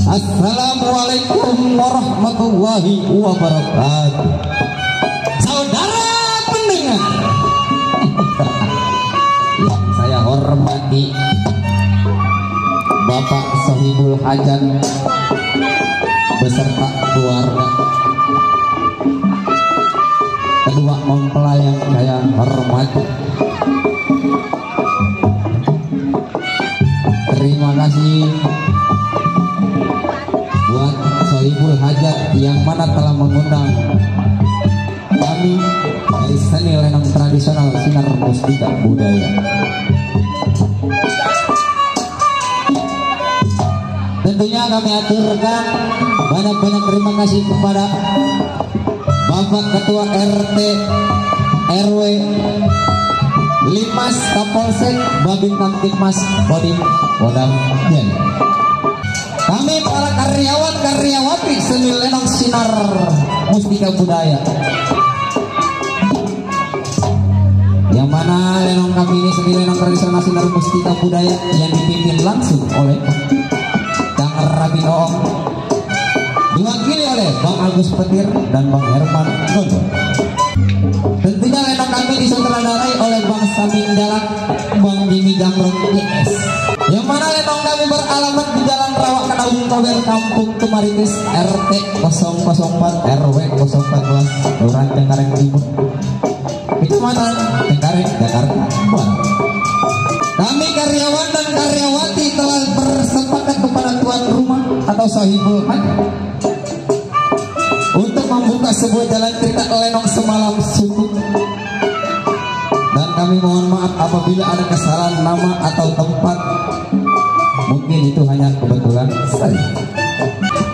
Assalamualaikum warahmatullahi wabarakatuh. Saudara pendengar yang saya hormati, Bapak Sohibul Hajat beserta keluarga, kedua mempelai yang saya hormati, terima kasih buat Sohibul Hajat yang mana telah mengundang kami dari seni lenong tradisional Sinar Mustika Budaya. Tentunya kami aturkan banyak-banyak terima kasih kepada Bapak Ketua RT RW Limas Kapolsek Babin Kamtipmas Kodim Kodam Jaya. Kami para karyawan-karyawati seni lenong Sinar Mustika Budaya, yang mana lenong kami ini seni lenong tradisional Sinar Mustika Budaya yang dipimpin langsung oleh Kang Rabin Oong, diwakili oleh Bang Agus Petir dan Bang Herman Gondor. Tentunya lenong kami disutradarai oleh Bang Samin Dalak, Bang Jimmy Gamrong IS, yang mana lenong kami beralamat di Jalan Rawak Kadawung Tober, Kampung Tumaritis, RT 004 RW 014 Kelurahan Cengkareng Timur, Kecamatan Cengkareng, Jakarta Barat. Kami karyawan dan karyawati telah bersepakat kepada tuan rumah atau Sohibul Hajat untuk membuka sebuah jalan cerita lenong semalam suntuk, dan kami mohon maaf apabila ada kesalahan nama atau tempat, mungkin itu hanya kebetulan saja.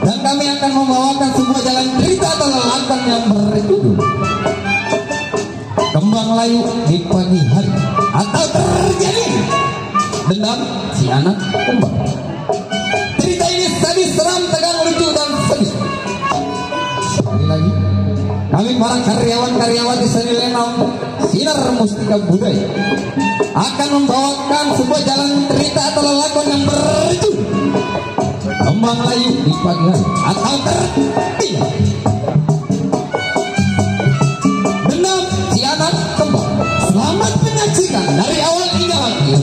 Dan kami akan membawakan sebuah jalan cerita atau lelakon yang berjudul Kembang Layu di Pagi Hari atau Terjadi Dendam Si Anak Kembang. Cerita ini sadis, seram, tegang, lucu, dan sedih. Sekali lagi, kami para karyawan-karyawati seni lenong Sinar Mustika Budaya akan membawakan sebuah jalan cerita atau lelakon yang berjudul Kembang Layu di Pagi Hari atau Terjadi Dendam Si Anak Kembang. Selamat menyaksikan dari awal hingga akhir.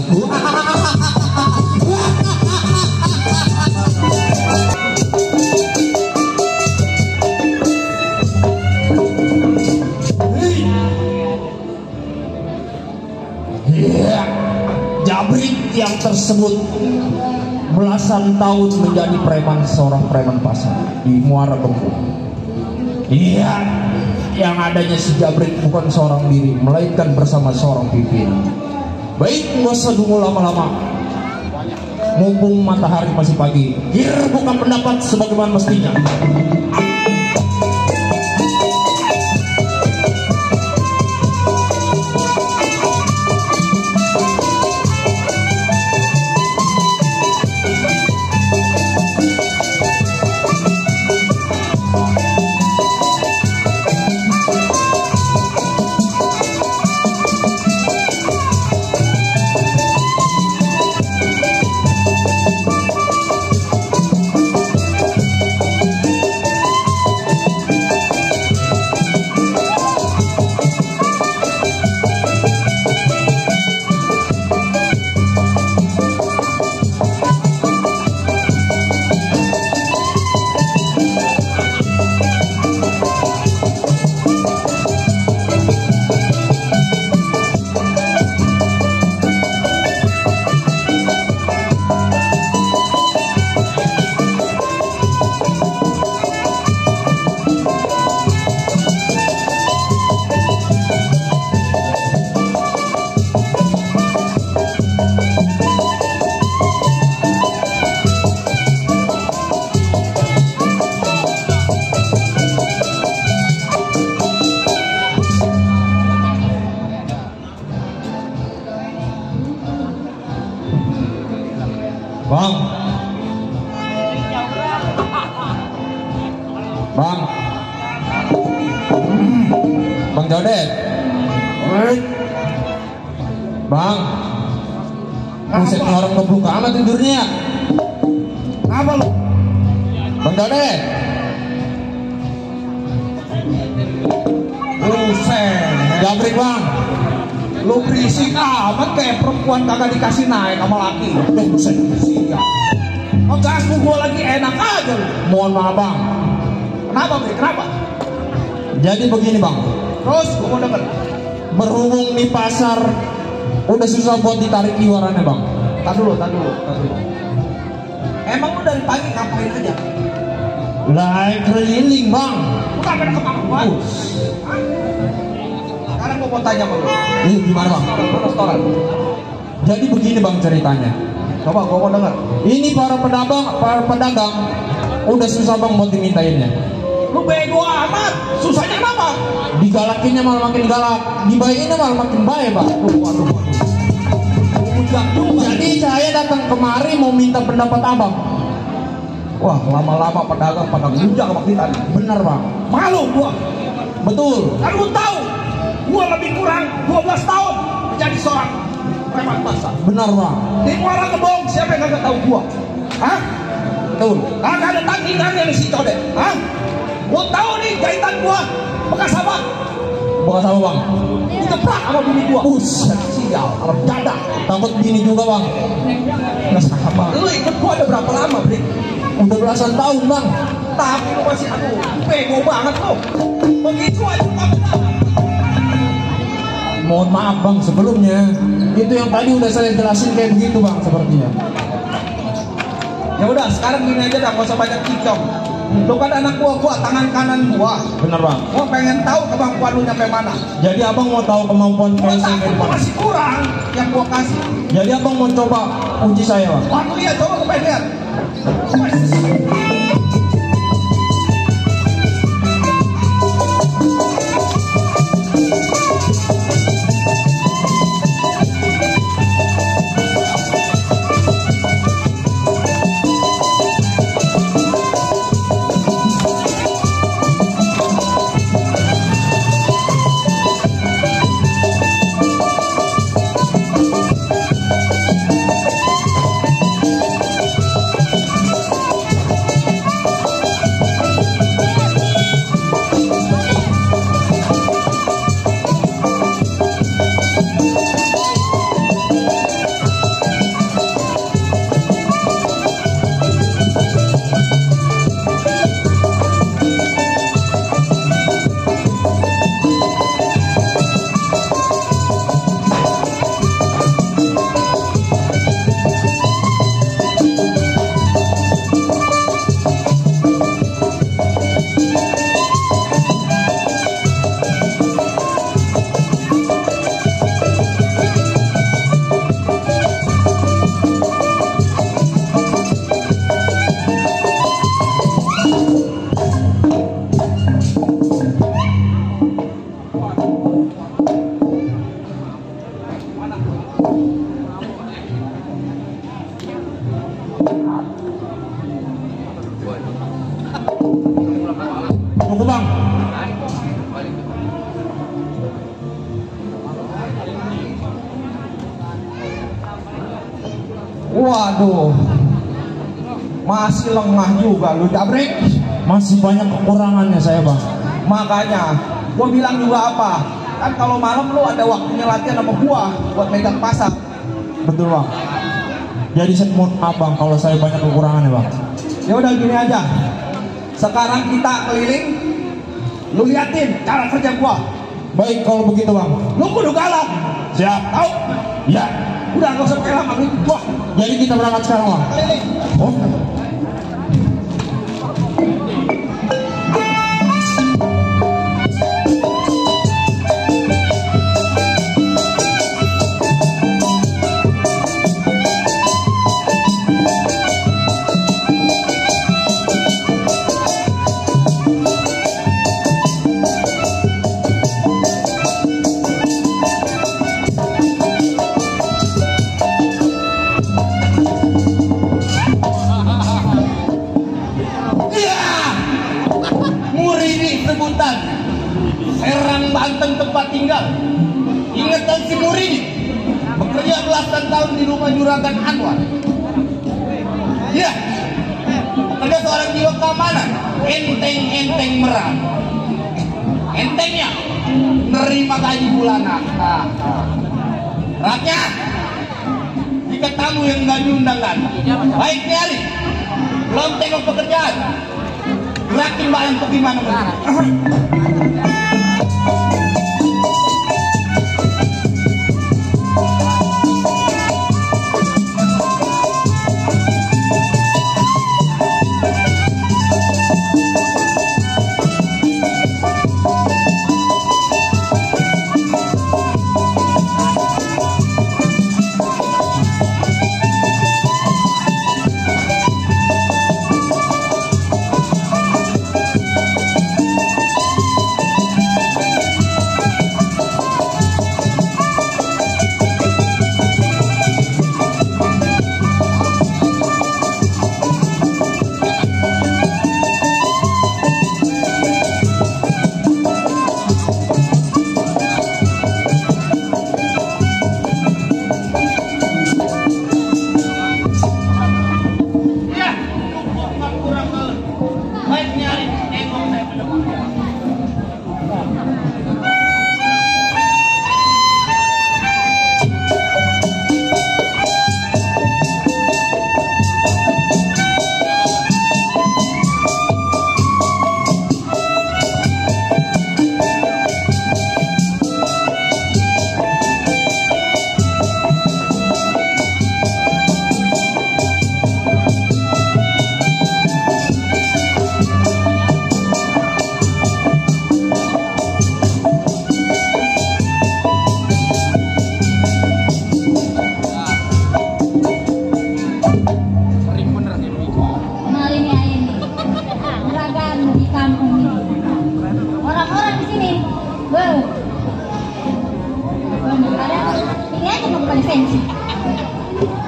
Jabrik yang tersebut belasan tahun menjadi preman, seorang preman pasar di Muara Bengkulu. Iya, yang adanya si Jabrik bukan seorang diri, melainkan bersama seorang pimpinan. Baik, nggak usah tunggu lama-lama, mumpung matahari masih pagi, bukan pendapat sebagaimana mestinya. Bang, Bang Jodet, Bang, buset orang kebuka amat tidurnya. Apa lu? Bang Dode. Buset, jabrik bang. Lu berisik amat kayak perempuan kagak dikasih naik sama laki. Buset, berisik ya. Oh ganggu gua lagi enak aja lu. Mohon maaf bang. Kenapa Bri? Kenapa? Jadi begini bang. Terus gua mau denger. Berhubung di pasar udah susah buat ditarik iurannya bang. Tar dulu. Emang lu dari pagi ngapain aja? Lah keliling bang. Bukan pada kemampuan. Sekarang gua mau tanya sama lu. Ini gimana bang? Restoran. Jadi begini bang ceritanya. Coba gua mau dengar. Ini para pedagang udah susah bang buat dimintainnya. Lu bego amat. Susahnya kenapa? Digalakinnya malah makin galak, dibayainnya malah makin baik bang. Waduh. Jadi saya datang kemari mau minta pendapat abang. Wah lama-lama pedagang pada ngujak sama kita nih. Bener bang. Malu gua. Betul. Kan lu tahu, gua lebih kurang 12 tahun menjadi seorang preman pasar. Benar bang. Di Muara Kebong siapa yang kagak tahu gua? Hah? Betul. Kagak ada tandingannya di situ deh. Hah? Gua tahu nih jahitan gua bekas apa? Bekas apa bang? Ditebrak sama bini gua. Buset sial, alam dada. Takut bini juga bang. Nggak sama. Lu ikut gua ada berapa lama Bri? Udah belasan tahun bang. Tapi lu masih aduh bego banget lu. Begitu aja kamu. Mohon maaf bang sebelumnya. Itu yang tadi udah saya jelasin kayak begitu bang sepertinya. Ya udah sekarang gini aja dah, gak usah banyak cicong. Lu kan anak gua tangan kanan gua. Bener bang. Gua pengen tahu kemampuan lu nyampe mana. Jadi abang mau tahu kemampuan saya sampai mana? Masih kurang yang gua kasih. Jadi abang mau coba uji saya bang. Wah lihat coba kepengen lihat. Tunggu bang. Waduh, masih lengah juga lu jabrik. Masih banyak kekurangannya saya bang. Makanya gua bilang juga apa, kan kalau malam lu ada waktunya latihan sama gua buat megang pasar. Betul bang. Jadi saya mohon maaf bang kalau saya banyak kekurangannya bang. Ya udah gini aja. Sekarang kita keliling, lu liatin cara kerja gua. Baik kalau begitu bang. Lu kudu galak. Siap. Tahu? Ya. Udah nggak usah pakai lama gua. Jadi kita berangkat sekarang bang. Keliling. Oh. Serang Banten tempat tinggal. Ingatan si Murini bekerja belasan tahun di rumah Juragan Anwar. Ya, bekerja seorang jiwa keamanan, enteng merah. Entengnya nerima gaji bulanan. Rakyat, jika tamu yang nggak diundangkan, baik nyari, belum tengok pekerjaan, gerakin barang bagaimana mana.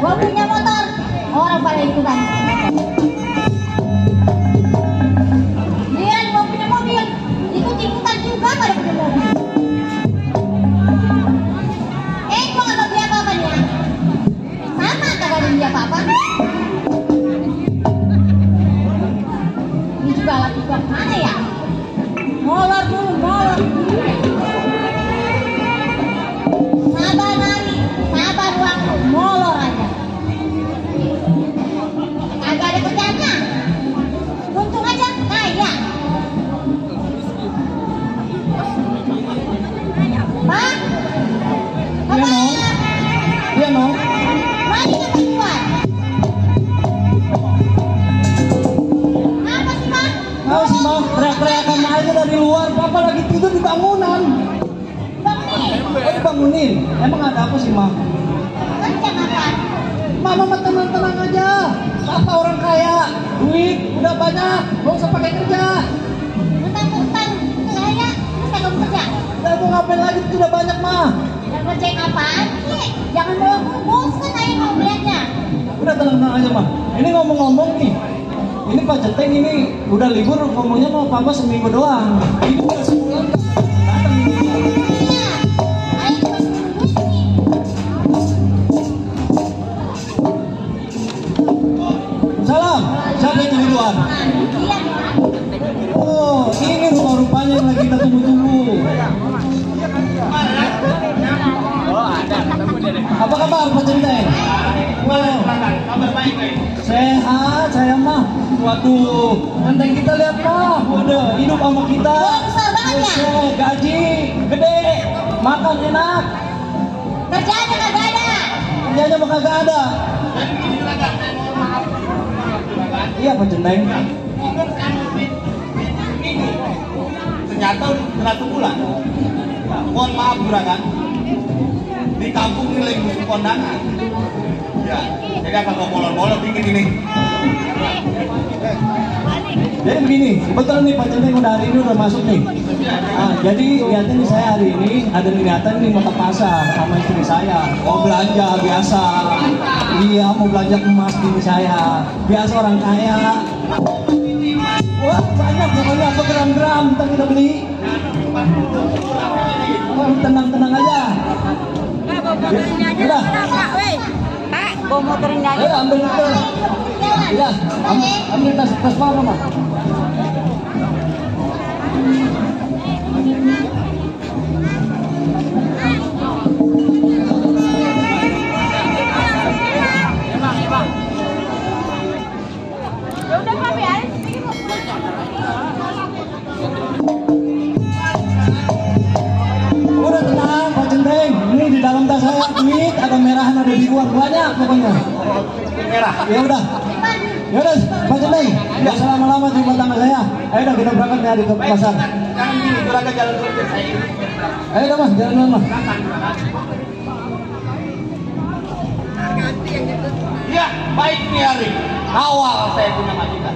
Gua punya motor, orang pada ikutan. Dia gua punya mobil, ikut-ikutan juga pada punya mobil. Gua nggak beli apa-apa nih ya. Sama kagak beli apa-apa. Ini juga lagi gua kemana ya? Molor dulu, molor. Sabar lagi, sabar waktu, molor aja. Agak ada kerjanya. Untung aja kaya. Pak? Apa? Iya, no. Mari kita keluar. Apa sih, Pak? Tahu sih, Mam, teriak-teriakan aja dari luar. Papa lagi tidur di bangunan. Bangunin. Oh, bangunin. Emang ada apa sih, Mam? Kerja apa? Mama mah tenang-tenang aja. Papa orang kaya, duit udah banyak, gak usah pakai kerja. Mentang-mentang kaya, bisa kamu kerja. Saya mau ngapain lagi, itu udah banyak, mah. Yang kerjain apaan sih? Jangan bosan aja mau melihatnya. Udah tenang-tenang aja, mah. Ini ngomong-ngomong nih. Ini Pak Centeng ini udah libur, ngomongnya mau Papa seminggu doang. Ini udah sebulan kan. Datang ini. Iya, ayo kita tunggu nih. Salam, siapa itu di luar? Iya. Oh, ini rupa-rupanya yang lagi kita tunggu-tunggu. Apa kabar Pak Centeng? Oh, Kabar baik, guys. sehat saya mah. Waduh, Centeng kita lihat mah. Waduh, hidup sama kita. Oh, besar banget ya? Buset, gaji gede, makan enak. Kerjaannya kagak ada. Kerjanya mah kagak ada. Iya Pak Centeng. Ternyata udah 1 bulan. Mohon maaf juragan, di kampung ini lagi musim kondangan. Ya, jadi agak molor-molor dikit ini. Jadi begini, kebetulan nih Pak Centeng udah hari ini udah masuk nih. Jadi niatnya nih saya hari ini ada niatan nih mau ke pasar sama istri saya. Mau belanja biasa. Iya, mau belanja emas ini saya. Biasa orang kaya. Wah, banyak pokoknya apa gram-gram kita beli. Wah, tenang-tenang aja. Udah. Pak, bawa motor ini aja. Ayo ambil itu. Jalan. Ya, ambil tas mama, Mama. Ya udah Pak, biarin. Udah tenang, Pak Centeng. Ini di dalam tas saya duit, ada merahan, ada biruan, banyak pokoknya. Merah. Ya udah, Pak Centeng. Nggak usah lama-lama di rumah tangga saya. Ayo dah kita berangkat ya di ke pasar. Jangan gini, Juragan jalan dulu biar saya ini. Ayo dah Mas, jalan dulu Mas. Ya, baik nih hari. Awal saya punya majikan.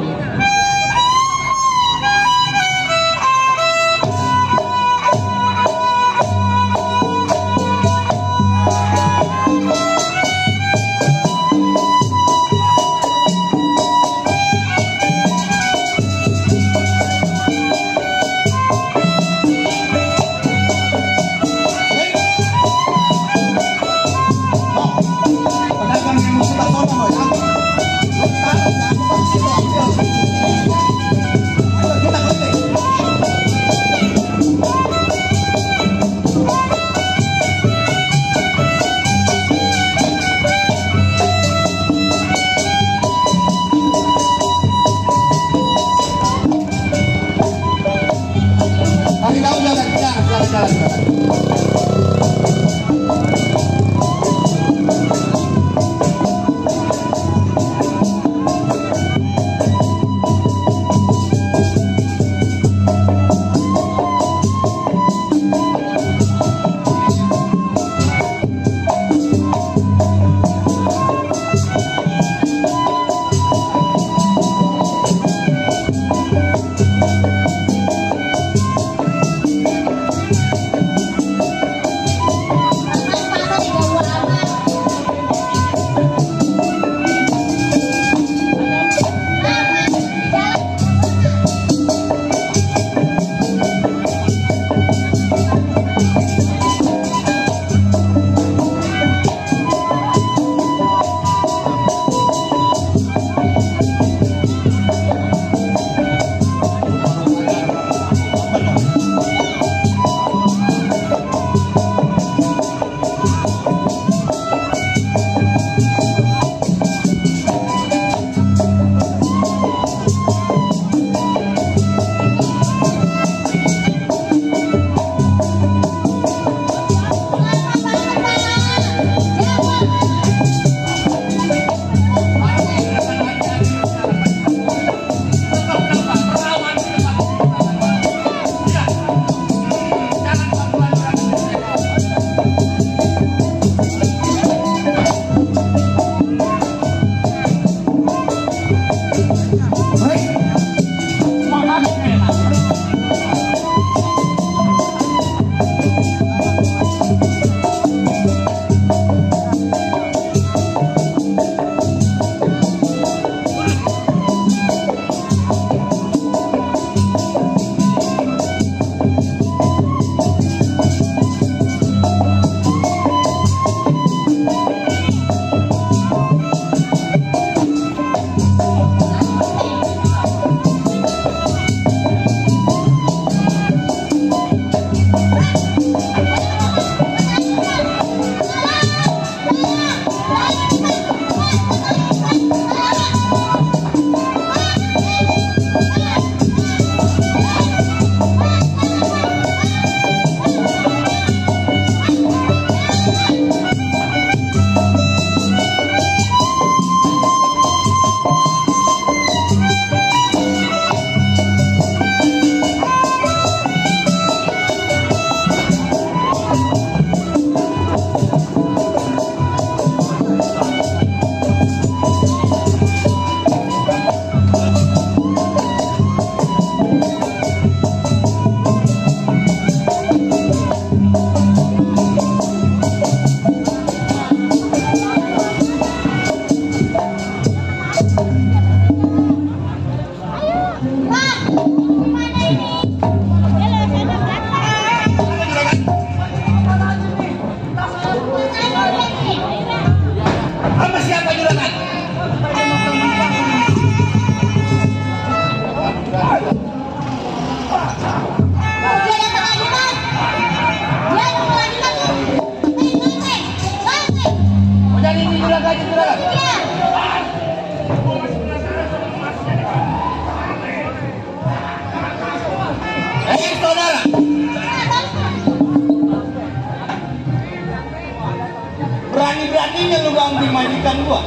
majikan gua.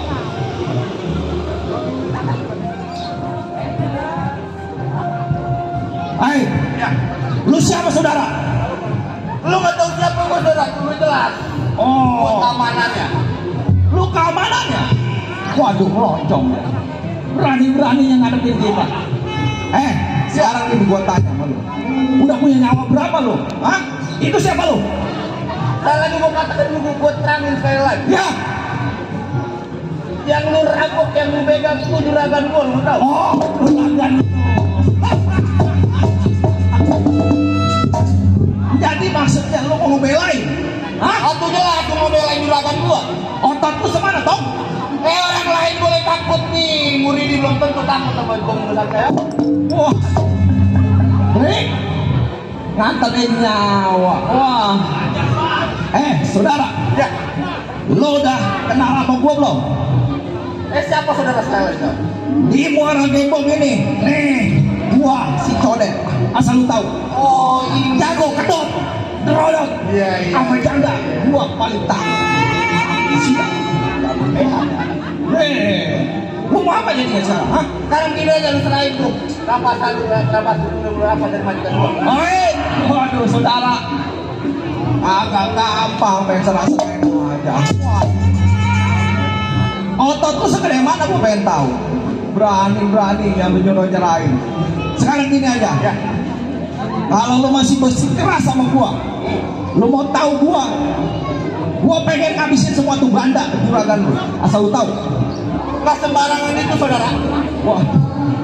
Hai, ya. Lu siapa saudara? Lu nggak tahu siapa gua saudara? Lu jelas. Oh. Gua keamanannya. Lu keamanannya? Waduh, loncong. Berani-beraninya ngadepin kita. Sekarang ini gua tanya sama lu. Udah punya nyawa berapa lu? Hah? Itu siapa lu? Saya lagi mau katakan dulu, gua terangin sekali lagi. Ya. Yang lu rampok, yang lu pegang itu juragan gua, lu tahu? Oh, juragan. Jadi maksudnya lu mau ngebelain? Hah? Aku jelas aku mau belain juragan gua. Otot lu semana, Tom? Orang lain boleh takut nih, Muridi belum tentu takut sama komunitas saya. Wah, nganterin nyawa. Wah, saudara, ya, lo udah kenal sama gua belum? Siapa saudara sekalian? Di Muara Gembong ini, nih, gua si Codet. Asal lu tahu. Oh, ini jago kedok, terodok, sama janda. Gua paling tahu. Siap. Lu mau apa jadinya sekarang? Hah? Sekarang gini aja lu serahin tuh. Berapa dari majikan gua? Waduh saudara, agak gampang pengen serah-serahin aja. Otot lu segede mana gua pengen tahu. Berani yang nyerahin. Sekarang gini aja ya. Kalau lu masih bersikeras sama gua, lu mau tahu gua pengen ngabisin semua tuh ganda juragan lu. Asal lu tahu. Gak sembarangan itu saudara. Wah,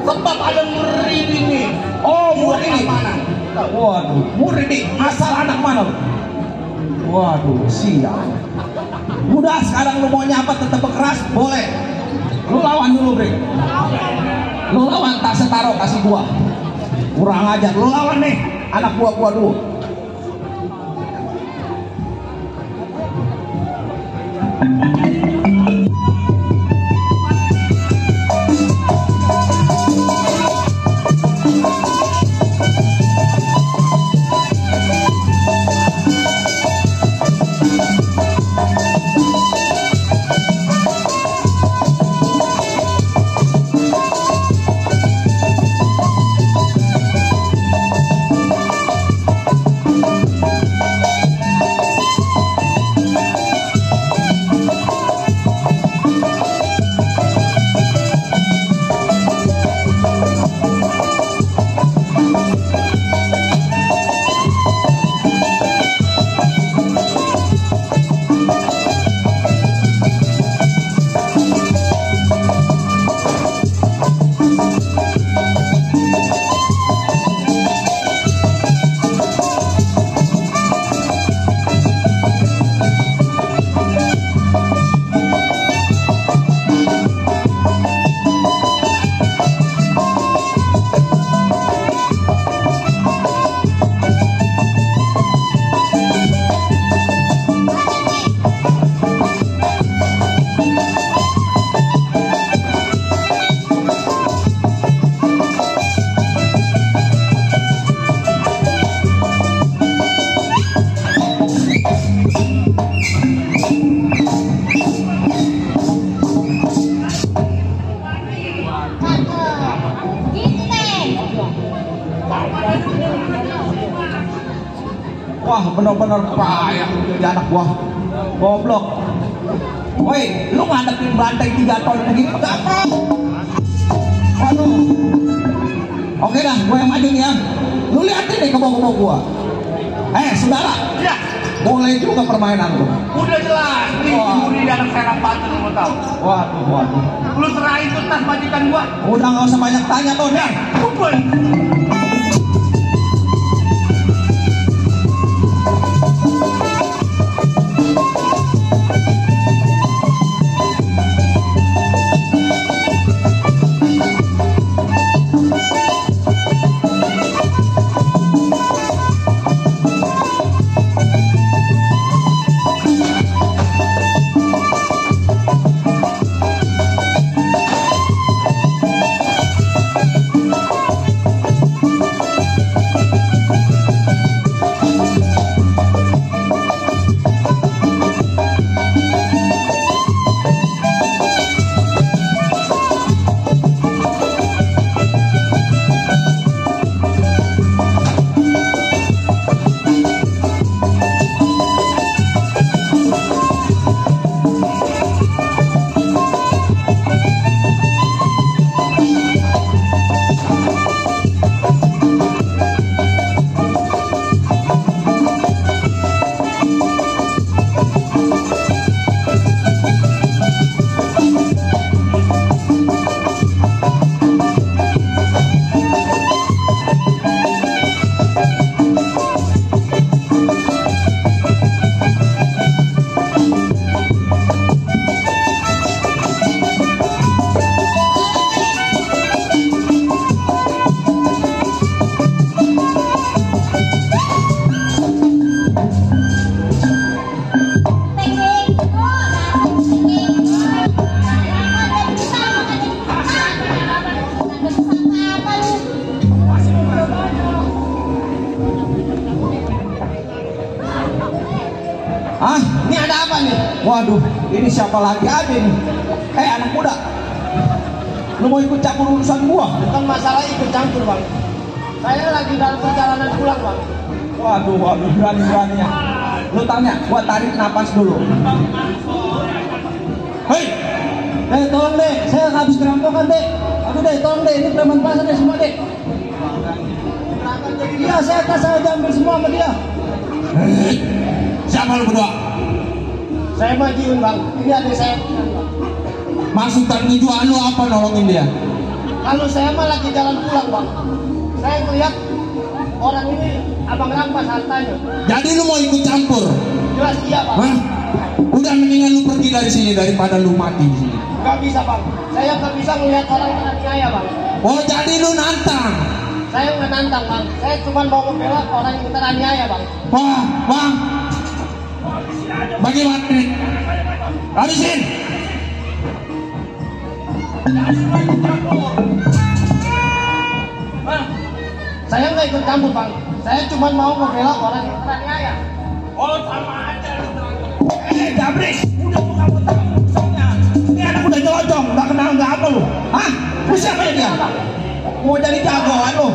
sebab ada Muridi nih. Oh, Muridi mana? Waduh, Muridi asal anak mana lu? Waduh, sial. Udah sekarang lu mau nyapa tetap keras boleh. Lu lawan dulu, Bre. Lu lawan tak setaro kasih gua. Kurang ajar, lu lawan nih anak gua dulu. Wah, benar-benar payah jadi anak gua. Goblok. Woi, lu ngadepin bantai 3 ton begini gampang. Waduh. Oke dah, gua yang maju nih ya. Lu liatin nih kebo-kebo gua. Saudara. Ya. Boleh juga permainan lu. Udah jelas, ini di anak serang batu lu tahu. Waduh. Lu serahin tuh tas majikan gua. Udah nggak usah banyak tanya tuh, nih. Kumpul. Waduh, ini siapa lagi aja nih? Anak muda, lu mau ikut campur urusan gua? Bukan masalah ikut campur bang. Saya lagi dalam perjalanan pulang bang. Waduh, berani-beraninya. Lu tanya, gua tarik napas dulu. Hei, Tolong deh, saya habis kerampokan deh. Aduh deh, tolong deh, ini preman pasar deh semua deh. Iya, saya ambil semua sama dia. siapa lu berdua? Saya majuin bang, ini adik saya. Maksud dan tujuan lu apa nolongin dia? Kalau saya mah lagi jalan pulang bang. Saya melihat orang ini abang rampas hartanya. Jadi lu mau ikut campur? Jelas iya bang. Hah? Udah mendingan lu pergi dari sini daripada lu mati di sini. Gak bisa bang, saya gak bisa melihat orang teraniaya bang. Oh, jadi lu nantang? Saya nggak nantang bang, saya cuma mau membela orang yang teraniaya bang. Wah, bang, bagaimana ini? Habisin. Saya nggak ikut campur bang, saya cuma mau membela orang yang teraniaya. Oh, sama aja. Jabrik, udah buka botol musuhnya. Ini anak udah nyelocong, nggak kenal nggak apa lu? Hah? Lu siapa ya dia? Mau jadi jagoan lu?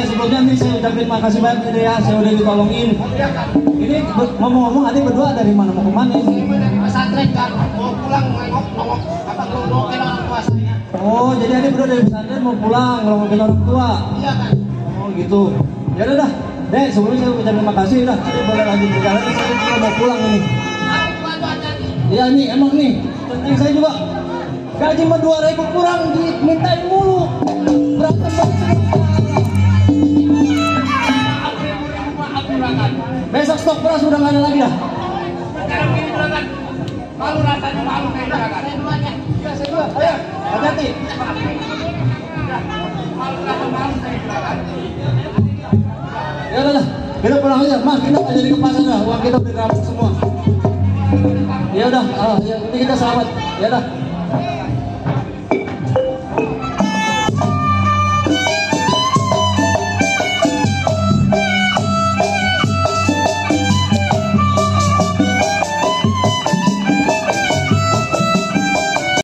Sebelumnya nih saya ucapin makasih banyak nih ya, saya udah ditolongin. Ini ngomong-ngomong adik berdua dari mana mau kemana ini? Pesantren kan, mau pulang nengok apa nongok orang tua saya. Oh, jadi adik udah dari pesantren mau pulang, mau ngomongin orang tua. Iya kan. Oh gitu. Ya udah dah. Dek, sebelumnya saya ucapin terima kasih dah. Jadi boleh lanjut perjalanan, saya juga mau pulang ini. Iya nih, emang nih. Tentang saya juga gaji mah 2.000 kurang dimintain mulu. Berantem banget. Besok stok beras udah nggak ada lagi dah. Sekarang ini juragan. Malu rasanya malu kayak juragan. Iya, saya juga. Ayo, hati-hati. Malu kayak juragan. Ya udah, kita pulang aja. Mas, kita nggak jadi ke pasar dah. Uang kita udah dirampok semua. Ya udah, ya ini kita selamat. Ya udah.